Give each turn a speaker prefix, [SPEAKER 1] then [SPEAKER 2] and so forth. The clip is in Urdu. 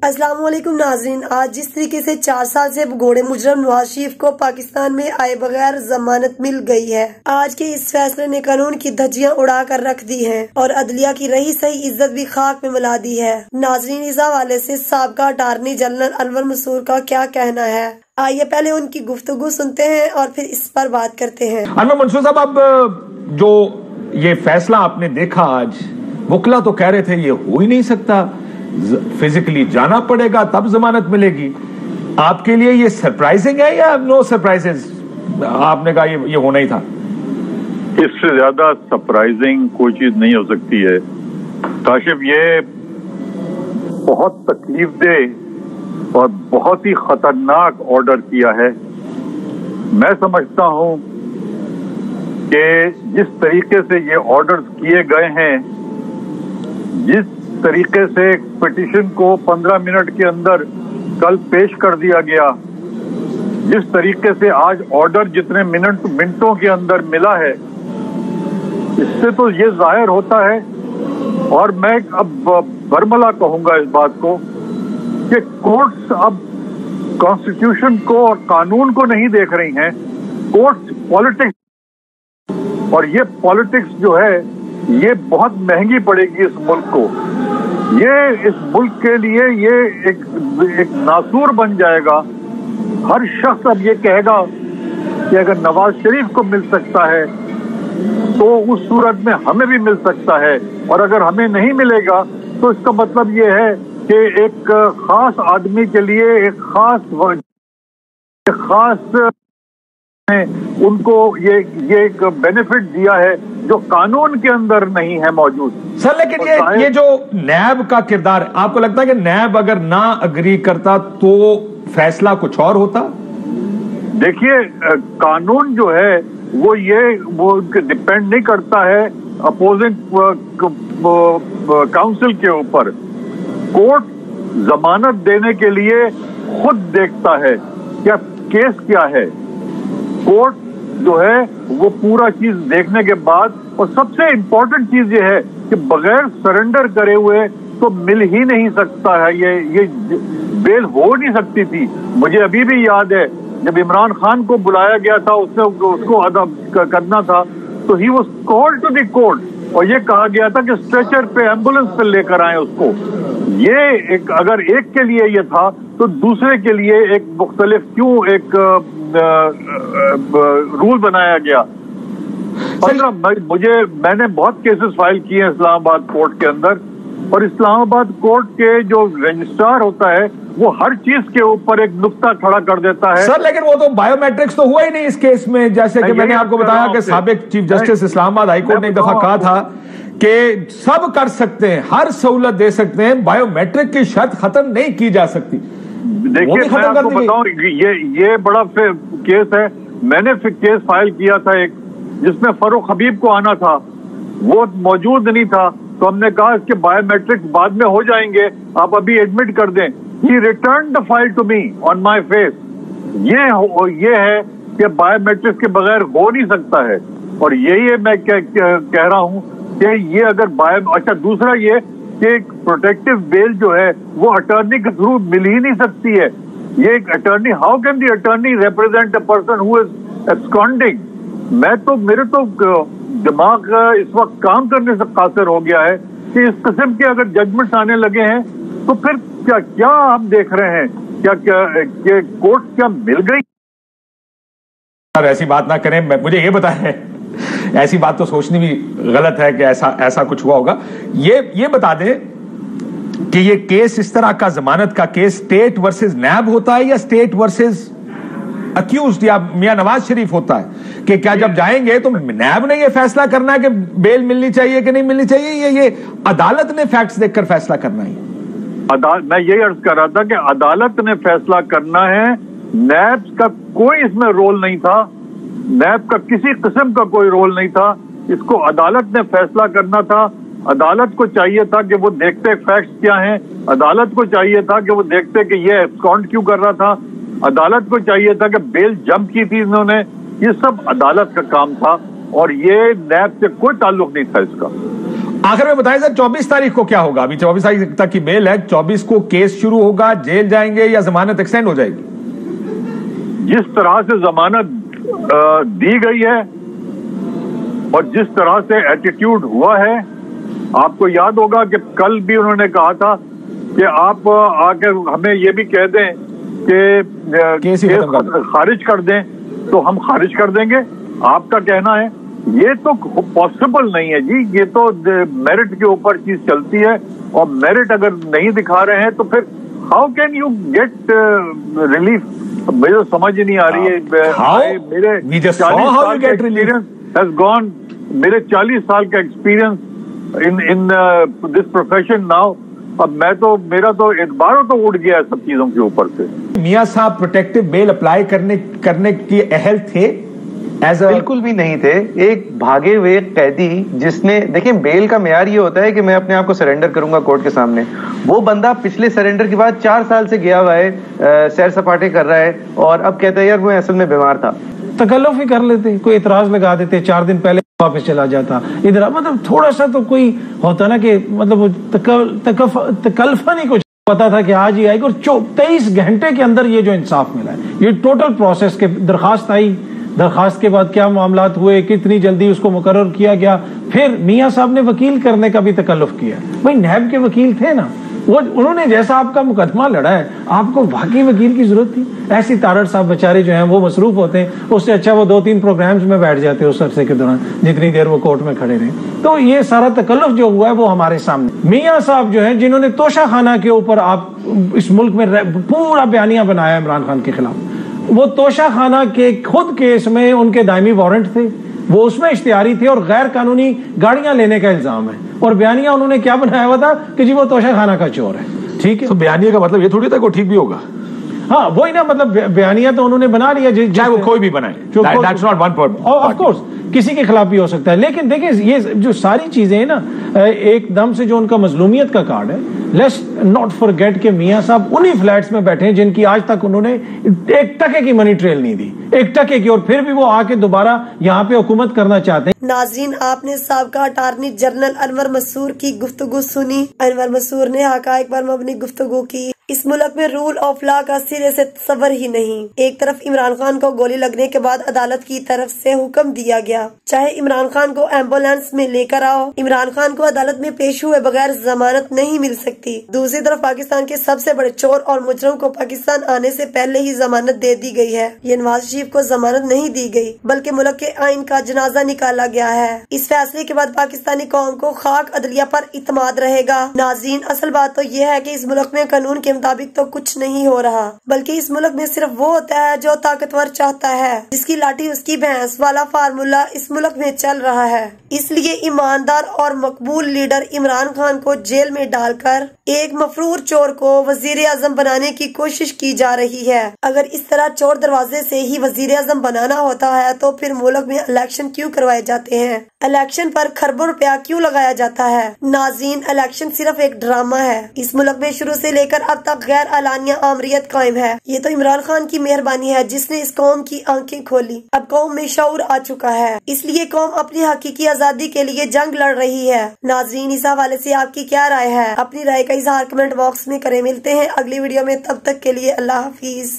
[SPEAKER 1] السلام علیکم ناظرین، آج جس طریقے سے 4 سال سے بگوڑے مجرم نواز شریف کو پاکستان میں آئے بغیر ضمانت مل گئی ہے، آج کے اس فیصلے نے قانون کی دھجیاں اڑا کر رکھ دی ہیں اور عدلیہ کی رہی صحیح عزت بھی خاک میں ملا دی ہے۔ ناظرین، اس حوالے سے سابقہ اٹارنی جنرل انور منصور کا کیا کہنا ہے، آئیے پہلے ان کی گفتگو سنتے ہیں اور پھر اس پر بات کرتے ہیں۔
[SPEAKER 2] انور منصور صاحب، اب جو یہ فیصلہ آپ نے دیکھا آج، وکلا تو کہہ رہے تھے یہ ہو ہی نہیں سکتا، فزیکلی جانا پڑے گا تب ضمانت ملے گی، آپ کے لیے یہ سرپرائزنگ ہے یا نو سرپرائزز؟ آپ نے کہا یہ ہونا ہی تھا۔
[SPEAKER 3] اس سے زیادہ سرپرائزنگ کوئی چیز نہیں ہو سکتی ہے کاشف۔ یہ بہت تکلیف دہ اور بہت ہی خطرناک آرڈر کیا ہے۔ میں سمجھتا ہوں کہ جس طریقے سے یہ آرڈرز کیے گئے ہیں، جس طریقے سے پٹیشن کو 15 منٹ کے اندر کل پیش کر دیا گیا، جس طریقے سے آج آرڈر جتنے منٹوں کے اندر ملا ہے، اس سے تو یہ ظاہر ہوتا ہے، اور میں اب برملا کہوں گا اس بات کو، کہ کورٹس اب کانسٹیٹیوشن کو اور قانون کو نہیں دیکھ رہی ہیں، کورٹس پالیٹکس، اور یہ پالیٹکس جو ہے یہ بہت مہنگی پڑے گی اس ملک کو۔ یہ اس ملک کے لیے یہ ایک ناسور بن جائے گا۔ ہر شخص اب یہ کہے گا کہ اگر نواز شریف کو مل سکتا ہے تو اس صورت میں ہمیں بھی مل سکتا ہے، اور اگر ہمیں نہیں ملے گا تو اس کا مطلب یہ ہے کہ ایک خاص آدمی کے لیے ایک خاص ان کو یہ ایک بینیفٹ دیا ہے جو قانون کے اندر نہیں ہے موجود۔
[SPEAKER 2] سر لیکن یہ جو نیب کا کردار، آپ کو لگتا ہے کہ نیب اگر نہ اگری کرتا تو فیصلہ کچھ اور ہوتا؟
[SPEAKER 3] دیکھیے، قانون جو ہے وہ ڈپینڈ نہیں کرتا ہے اپوزنگ کاؤنسل کے اوپر۔ کورٹ ضمانت دینے کے لیے خود دیکھتا ہے کیا کیس کیا ہے۔ کورٹ جو ہے وہ پورا چیز دیکھنے کے بعد، اور سب سے امپورٹنٹ چیز یہ ہے کہ بغیر سرنڈر کرے ہوئے تو مل ہی نہیں سکتا ہے، یہ بیل ہو نہیں سکتی تھی۔ مجھے ابھی بھی یاد ہے جب عمران خان کو بلایا گیا تھا، اس کو ادا کرنا تھا، تو he was called to the court, اور یہ کہا گیا تھا کہ اسٹریچر پہ، ایمبولینس پہ لے کر آئیں اس کو۔ یہ اگر ایک کے لیے یہ تھا تو دوسرے کے لیے ایک مختلف کیوں ایک رول بنایا گیا؟ میں نے بہت کیسز فائل کیے ہیں اسلام آباد کورٹ کے اندر، اور اسلام آباد کورٹ کے جو رجسٹرار ہوتا ہے وہ ہر چیز کے اوپر ایک نقطہ کھڑا کر دیتا ہے۔
[SPEAKER 2] سر لیکن وہ تو بایو میٹرکس تو ہوا ہی نہیں اس کیس میں، جیسے کہ میں نے آپ کو بتایا کہ سابق چیف جسٹس اسلام آباد ہائی کورٹ نے ایک دفعہ کہا تھا کہ سب کر سکتے ہیں، ہر سہولت دے سکتے ہیں، بایو میٹرک کی شرط ختم نہیں کی جا سکتی۔
[SPEAKER 3] دیکھیے، میں آپ کو بتاؤں، یہ بڑا کیس ہے۔ میں نے کیس فائل کیا تھا ایک جس میں فاروق حبیب کو آنا تھا، وہ موجود نہیں تھا، تو ہم نے کہا اس کے بایو میٹرکس بعد میں ہو جائیں گے، آپ ابھی ایڈمٹ کر دیں۔ He return the file to me on my face. یہ ہے کہ بایو میٹرکس کے بغیر ہو نہیں سکتا ہے، اور یہی میں کہہ رہا ہوں کہ یہ اگر اچھا، دوسرا یہ کہ پروٹیکٹیو بیل جو ہے وہ اٹارنی کے تھرو مل ہی نہیں سکتی ہے۔ یہ ایک attorney, how can the attorney represent a person who is absconding? میرے تو دماغ اس وقت کام کرنے سے قاصر ہو گیا ہے کہ اس قسم کے اگر ججمنٹس آنے لگے ہیں تو پھر کیا ہم دیکھ رہے ہیں؟ کیا کورٹ کیا مل گئی؟
[SPEAKER 2] ایسی بات نہ کریں، مجھے یہ بتائیں، ایسی بات تو سوچنی بھی غلط ہے کہ ایسا کچھ ہوا ہوگا۔ یہ بتا دیں کہ یہ کیس اس طرح کا ضمانت کا کیس اسٹیٹ ورسز نیب ہوتا ہے یا اسٹیٹ ورسز اکیوزڈ یا میاں نواز شریف ہوتا ہے؟ کہ کیا جب جائیں گے تو نیب نے یہ فیصلہ کرنا ہے کہ بیل ملنی چاہیے کہ نہیں ملنی چاہیے، یہ عدالت نے فیکٹس دیکھ کر فیصلہ کرنا ہے؟
[SPEAKER 3] میں یہی عرض کر رہا تھا کہ عدالت نے فیصلہ کرنا ہے، نیب کا کوئی اس میں رول نہیں تھا، نیب کا کسی قسم کا کوئی رول نہیں تھا، اس کو عدالت نے فیصلہ کرنا تھا۔ عدالت کو چاہیے تھا کہ وہ دیکھتے فیکٹس کیا ہیں، عدالت کو چاہیے تھا کہ وہ دیکھتے کہ یہ ایبسکانڈ کیوں کر رہا تھا، عدالت کو چاہیے تھا کہ بیل جمپ کی تھی انہوں نے، یہ سب عدالت کا کام تھا، اور یہ نیب سے کوئی تعلق نہیں تھا اس کا۔
[SPEAKER 2] آخر میں بتائیں سر 24 تاریخ کو کیا ہوگا؟ ابھی 24 تاریخ تک کی بیل ہے، 24 کو کیس شروع ہوگا، جیل جائیں گے یا ضمانت ایکسٹینڈ ہو جائے گی؟
[SPEAKER 3] جس طرح سے ضمانت دی گئی ہے اور جس طرح سے ایٹیٹیوڈ ہوا ہے، آپ کو یاد ہوگا کہ کل بھی انہوں نے کہا تھا کہ آپ آ کے ہمیں یہ بھی کہہ دیں کہ کیس خارج کر دیں تو ہم خارج کر دیں گے. آپ کا کہنا ہے یہ تو پاسبل نہیں ہے جی، یہ تو میرٹ کے اوپر چیز چلتی ہے، اور میرٹ اگر نہیں دکھا رہے ہیں تو پھر how can you get relief? مجھے سمجھ نہیں آ رہی ہے. میرے 40 سال کا ایکسپیرئنس ہیز گون، میرے 40 سال کا experience in this profession now. اب میرا تو اعتبار تو اٹھ گیا ہے سب چیزوں کے اوپر سے.
[SPEAKER 2] میاں صاحب پروٹیکٹیو بیل اپلائی کرنے کی اہل تھے؟
[SPEAKER 4] بالکل بھی نہیں تھے. ایک بھاگے ہوئے قیدی جس نے، دیکھیں بیل کا معیار یہ ہوتا ہے کہ میں اپنے آپ کو سرنڈر کروں گا کورٹ کے سامنے. وہ بندہ پچھلے سرنڈر کے بعد 4 سال سے گیا ہوا ہے، سیر سپاٹے کر رہا ہے، اور اب کہتا ہے یار وہ اصل میں بیمار تھا.
[SPEAKER 5] تکلف ہی کر لیتے، کوئی اعتراض لگا دیتے، 4 دن پہلے واپس چلا جاتا ادھر. مطلب تھوڑا سا تو کوئی ہوتا نا کہ مطلب تکلفہ نہیں کچھ پتا تھا کہ آج ہی آئے گی، اور 23 گھنٹے کے اندر یہ جو انصاف ملا ہے. یہ ٹوٹل پروسیس کے درخواست آئی، درخواست کے بعد کیا معاملات ہوئے، کتنی جلدی اس کو مقرر کیا گیا، پھر میاں صاحب نے وکیل کرنے کا بھی تکلف کیا. بھائی نیب کے وکیل تھے نا، انہوں نے جیسا آپ کا مقدمہ لڑا ہے، آپ کو واقعی وکیل کی ضرورت تھی؟ ایسی تارڑ صاحب بیچارے جو ہیں وہ مصروف ہوتے ہیں، اس سے اچھا وہ 2-3 پروگرامز میں بیٹھ جاتے اس عرصے کے دوران جتنی دیر وہ کورٹ میں کھڑے رہے. تو یہ سارا تکلف جو ہوا ہے وہ ہمارے سامنے. میاں صاحب جو ہیں جنہوں نے توشہ خانہ کے اوپر آپ اس ملک میں پورا بیانیہ بنایا عمران خان کے خلاف، وہ توشہ خانہ کے خود کیس میں ان کے دائمی وارنٹ تھے، وہ اس میں اشتہاری تھے، اور غیر قانونی گاڑیاں لینے کا الزام ہے، اور بیانیہ انہوں نے کیا بنایا ہوا تھا کہ جی وہ توشہ خانہ کا چور ہے. ٹھیک ہے،
[SPEAKER 2] تو بیانیہ کا مطلب یہ تھوڑی تھا کہ وہ ٹھیک بھی ہوگا.
[SPEAKER 5] ہاں وہی نا، مطلب بیانیہ تو انہوں نے بنا لیا،
[SPEAKER 2] چاہے وہ کوئی بھی بنائے، that's not one point.
[SPEAKER 5] Of course کسی کے خلاف بھی ہو سکتا ہے. لیکن دیکھیں یہ جو ساری چیزیں ہیں نا، ایک دم سے جو ان کا مظلومیت کا کارڈ ہے، لیٹس ناٹ فارگیٹ کہ میاں صاحب انہی فلیٹس میں بیٹھے ہیں جن کی آج تک انہوں نے 1 ٹکے کی منی ٹریل نہیں دی، 1 ٹکے کی، اور پھر بھی وہ آ کے دوبارہ یہاں پہ حکومت کرنا چاہتے ہیں.
[SPEAKER 1] ناظرین، آپ نے سابقہ اٹارنی جنرل انور مسرور کی گفتگو سنی. انور مسرور نے حقائق پر مبنی گفتگو کی. اس ملک میں رول آف لا کا سرے سے تصور ہی نہیں. ایک طرف عمران خان کو گولی لگنے کے بعد عدالت کی طرف سے حکم دیا گیا چاہے عمران خان کو ایمبولینس میں لے کر آؤ، عمران خان کو عدالت میں پیش ہوئے بغیر ضمانت نہیں مل سکتی. دوسری طرف پاکستان کے سب سے بڑے چور اور مجرم کو پاکستان آنے سے پہلے ہی ضمانت دے دی گئی ہے. یہ نواز شریف کو ضمانت نہیں دی گئی بلکہ ملک کے آئین کا جنازہ نکالا گیا ہے. اس فیصلے کے بعد پاکستانی قوم کو خاک عدلیہ پر اعتماد رہے گا. ناظرین، اصل بات تو یہ ہے کہ اس ملک میں قانون کے مطابق تو کچھ نہیں ہو رہا، بلکہ اس ملک میں صرف وہ ہوتا ہے جو طاقتور چاہتا ہے، جس کی لاٹھی اس کی بھینس والا فارمولا اس ملک میں چل رہا ہے. اس لیے ایماندار اور مقبول لیڈر عمران خان کو جیل میں ڈال کر ایک مفرور چور کو وزیر اعظم بنانے کی کوشش کی جا رہی ہے. اگر اس طرح چور دروازے سے ہی وزیر اعظم بنانا ہوتا ہے تو پھر ملک میں الیکشن کیوں کروائے جاتے ہیں؟ الیکشن پر خربوں روپیہ کیوں لگایا جاتا ہے؟ ناظرین، الیکشن صرف ایک ڈرامہ ہے. اس ملک میں شروع سے لے کر اب تک غیر اعلانیہ آمریت قائم ہے. یہ تو عمران خان کی مہربانی ہے جس نے اس قوم کی آنکھیں کھولی. اب قوم میں شعور آ چکا ہے، اس لیے قوم اپنی حقیقی آزادی کے لیے جنگ لڑ رہی ہے. ناظرین، اس حوالے سے آپ کی کیا رائے ہے؟ اپنی رائے کا اظہار کمنٹ باکس میں کریں. ملتے ہیں اگلی ویڈیو میں، تب تک کے لیے اللہ حافظ.